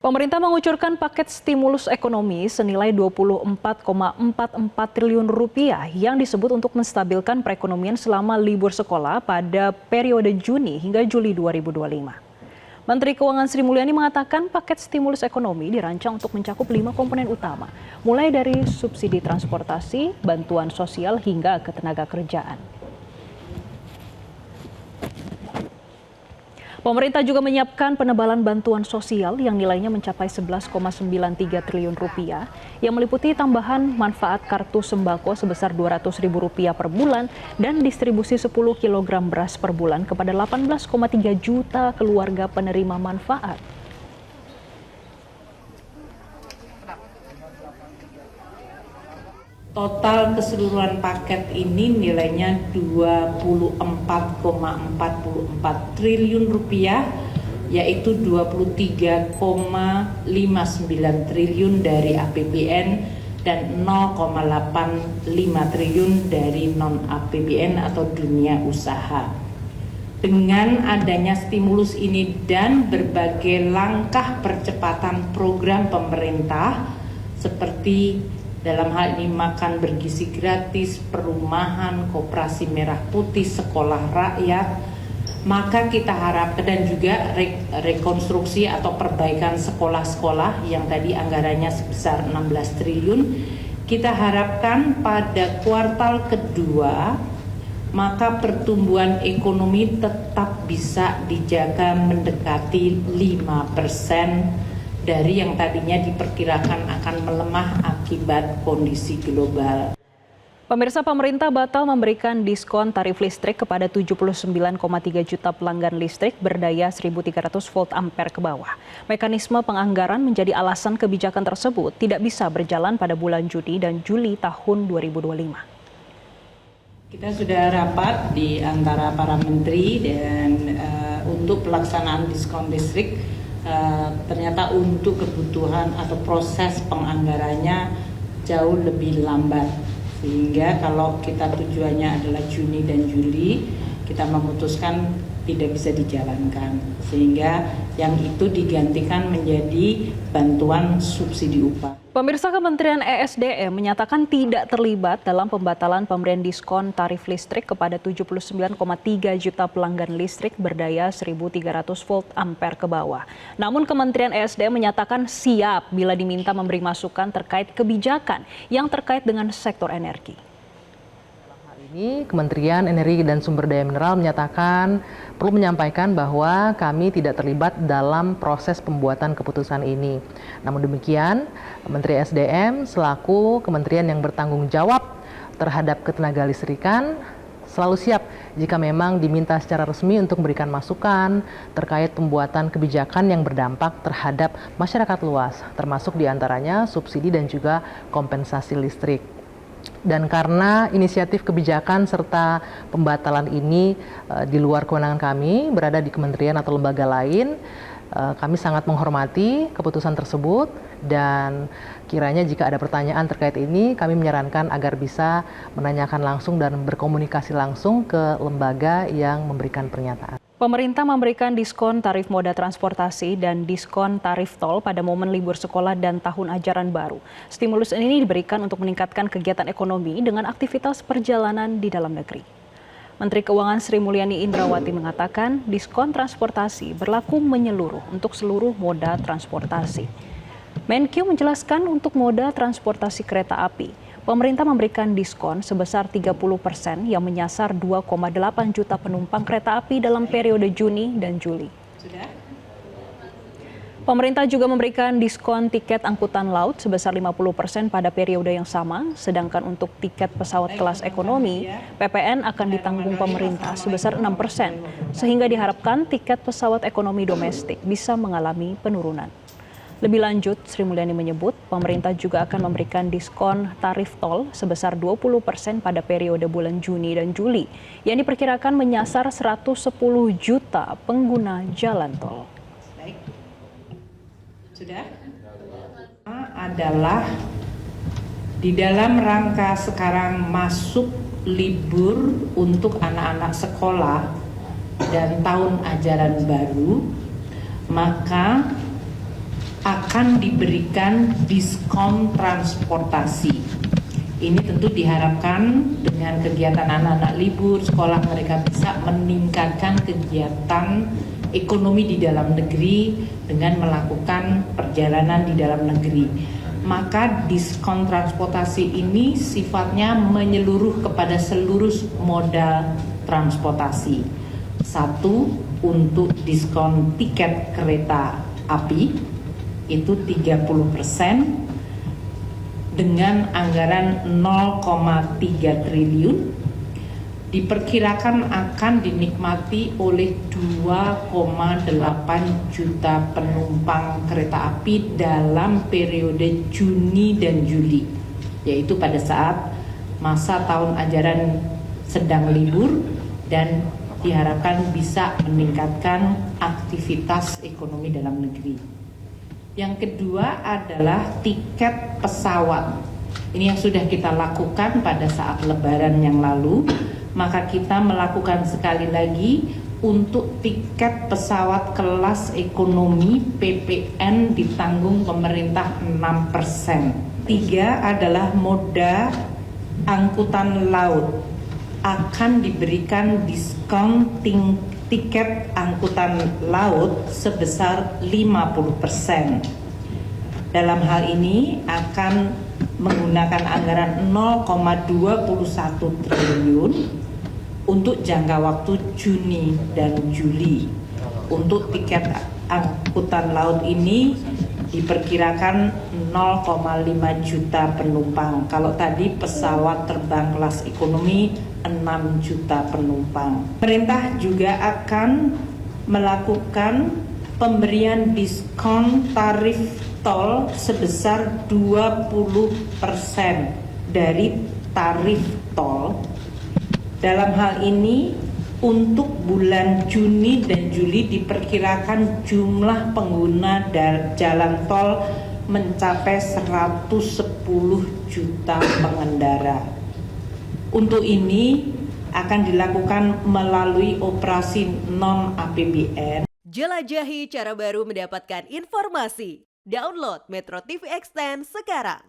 Pemerintah mengucurkan paket stimulus ekonomi senilai 24,44 triliun rupiah yang disebut untuk menstabilkan perekonomian selama libur sekolah pada periode Juni hingga Juli 2025. Menteri Keuangan Sri Mulyani mengatakan paket stimulus ekonomi dirancang untuk mencakup 5 komponen utama, mulai dari subsidi transportasi, bantuan sosial hingga ketenaga kerjaan. Pemerintah juga menyiapkan penebalan bantuan sosial yang nilainya mencapai 11,93 triliun rupiah yang meliputi tambahan manfaat kartu sembako sebesar Rp200.000 per bulan dan distribusi 10 kg beras per bulan kepada 18,3 juta keluarga penerima manfaat. Total keseluruhan paket ini nilainya 24,44 triliun rupiah, yaitu 23,59 triliun dari APBN dan 0,85 triliun dari non-APBN atau dunia usaha. Dengan adanya stimulus ini dan berbagai langkah percepatan program pemerintah seperti dalam hal ini makan bergizi gratis, perumahan, koperasi merah putih, sekolah rakyat, maka kita harapkan dan juga rekonstruksi atau perbaikan sekolah-sekolah yang tadi anggarannya sebesar 16 triliun, kita harapkan pada kuartal kedua maka pertumbuhan ekonomi tetap bisa dijaga mendekati 5% dari yang tadinya diperkirakan akan melemah akibat kondisi global. Pemirsa, pemerintah batal memberikan diskon tarif listrik kepada 79,3 juta pelanggan listrik berdaya 1.300 volt ampere ke bawah. Mekanisme penganggaran menjadi alasan kebijakan tersebut tidak bisa berjalan pada bulan Juni dan Juli tahun 2025. Kita sudah rapat di antara para menteri dan untuk pelaksanaan diskon listrik. Ternyata untuk kebutuhan atau proses penganggarannya jauh lebih lambat, sehingga kalau kita tujuannya adalah Juni dan Juli, kita memutuskan tidak bisa dijalankan, sehingga yang itu digantikan menjadi bantuan subsidi upah. Pemirsa, Kementerian ESDM menyatakan tidak terlibat dalam pembatalan pemberian diskon tarif listrik kepada 79,3 juta pelanggan listrik berdaya 1.300 volt ampere ke bawah. Namun Kementerian ESDM menyatakan siap bila diminta memberi masukan terkait kebijakan yang terkait dengan sektor energi. Ini Kementerian Energi dan Sumber Daya Mineral menyatakan perlu menyampaikan bahwa kami tidak terlibat dalam proses pembuatan keputusan ini. Namun demikian, Menteri SDM selaku kementerian yang bertanggung jawab terhadap ketenaga listrikan selalu siap jika memang diminta secara resmi untuk memberikan masukan terkait pembuatan kebijakan yang berdampak terhadap masyarakat luas, termasuk diantaranya subsidi dan juga kompensasi listrik. Dan karena inisiatif kebijakan serta pembatalan ini di luar kewenangan kami, berada di kementerian atau lembaga lain, kami sangat menghormati keputusan tersebut dan kiranya jika ada pertanyaan terkait ini, kami menyarankan agar bisa menanyakan langsung dan berkomunikasi langsung ke lembaga yang memberikan pernyataan. Pemerintah memberikan diskon tarif moda transportasi dan diskon tarif tol pada momen libur sekolah dan tahun ajaran baru. Stimulus ini diberikan untuk meningkatkan kegiatan ekonomi dengan aktivitas perjalanan di dalam negeri. Menteri Keuangan Sri Mulyani Indrawati mengatakan diskon transportasi berlaku menyeluruh untuk seluruh moda transportasi. Menkyu menjelaskan untuk moda transportasi kereta api, pemerintah memberikan diskon sebesar 30% yang menyasar 2,8 juta penumpang kereta api dalam periode Juni dan Juli. Pemerintah juga memberikan diskon tiket angkutan laut sebesar 50% pada periode yang sama, sedangkan untuk tiket pesawat kelas ekonomi, PPN akan ditanggung pemerintah sebesar 6%, sehingga diharapkan tiket pesawat ekonomi domestik bisa mengalami penurunan. Lebih lanjut, Sri Mulyani menyebut pemerintah juga akan memberikan diskon tarif tol sebesar 20% pada periode bulan Juni dan Juli yang diperkirakan menyasar 110 juta pengguna jalan tol. Baik. Sudah? Adalah di dalam rangka sekarang masuk libur untuk anak-anak sekolah dan tahun ajaran baru, maka akan diberikan diskon transportasi. Ini tentu diharapkan dengan kegiatan anak-anak libur sekolah mereka bisa meningkatkan kegiatan ekonomi di dalam negeri dengan melakukan perjalanan di dalam negeri. Maka diskon transportasi ini sifatnya menyeluruh kepada seluruh modal transportasi. Satu, untuk diskon tiket kereta api itu 30% dengan anggaran 0,3 triliun, diperkirakan akan dinikmati oleh 2,8 juta penumpang kereta api dalam periode Juni dan Juli, yaitu pada saat masa tahun ajaran sedang libur dan diharapkan bisa meningkatkan aktivitas ekonomi dalam negeri. Yang kedua adalah tiket pesawat. Ini yang sudah kita lakukan pada saat Lebaran yang lalu, maka kita melakukan sekali lagi untuk tiket pesawat kelas ekonomi PPN ditanggung pemerintah 6%. Tiga adalah moda angkutan laut akan diberikan diskon tiket angkutan laut sebesar 50%. Dalam hal ini akan menggunakan anggaran 0,21 triliun untuk jangka waktu Juni dan Juli. Untuk tiket angkutan laut ini diperkirakan 0,5 juta penumpang. Kalau tadi pesawat terbang kelas ekonomi 6 juta penumpang. Pemerintah juga akan melakukan pemberian diskon tarif tol sebesar 20% dari tarif tol. Dalam hal ini untuk bulan Juni dan Juli diperkirakan jumlah pengguna jalan tol mencapai 110 juta pengendara. Untuk ini akan dilakukan melalui operasi non-APBN. Jelajahi cara baru mendapatkan informasi. Download Metro TV Extend sekarang.